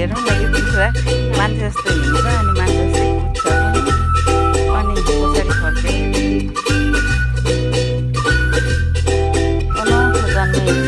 हेरौँ न यो कुखुरा मान्छे जस्तो हिँड्छ अनि मान्छे जस्तै कुद्छ अनि पछाडि फर्के अनौठो जन्मे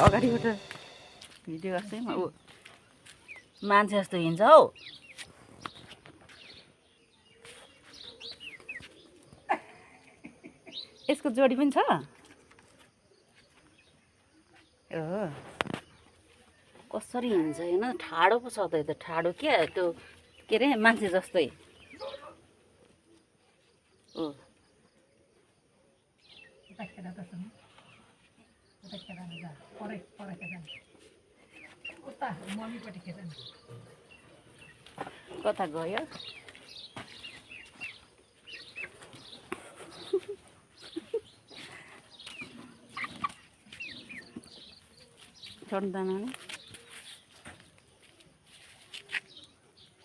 अगाडिबाट भिडियो गर्छु है म ऊ मान्छे जस्तो हिँड्छ हौ यसको जोडी पनि छ हो कसरी हिँड्छ होइन ठाडो पो छ त यो त ठाडो क्या त्यो के अरे मान्छे जस्तै हो कता गयो चढ्दैन नि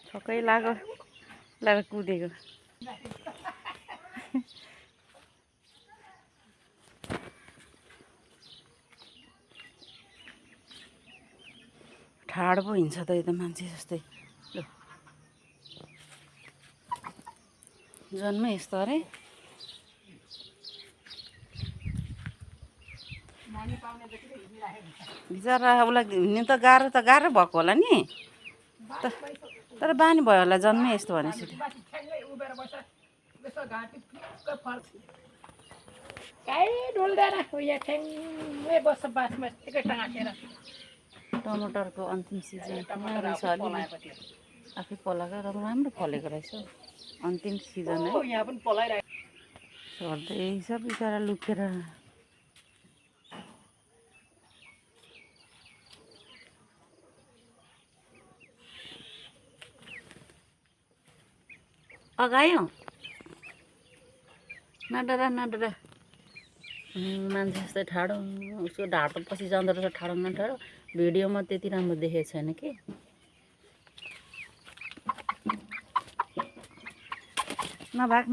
ठक्कै लागेर कुदेको ठाडो पो हिँड्छ त यो त मान्छे जस्तै ल जन्मै यस्तो अरे बिचरा उसलाई हिँड्नु त गाह्रो भएको होला नि तर बानी भयो होला जन्मै यस्तो भनेपछि टमाटरको अन्तिम सिजन रहेछ अलि आफै पलाएको र राम्रो फलेको रहेछ अन्तिम सिजन है झर्दैछ बिचरा लुकेर अगायो नडरा मान्छे जस्तै ठाडो उसको ढाड त पछि जाँदो रहेछ ठाडो न ठाडो भिडियोमा त्यति राम्रो देखेको छैन कि नभाग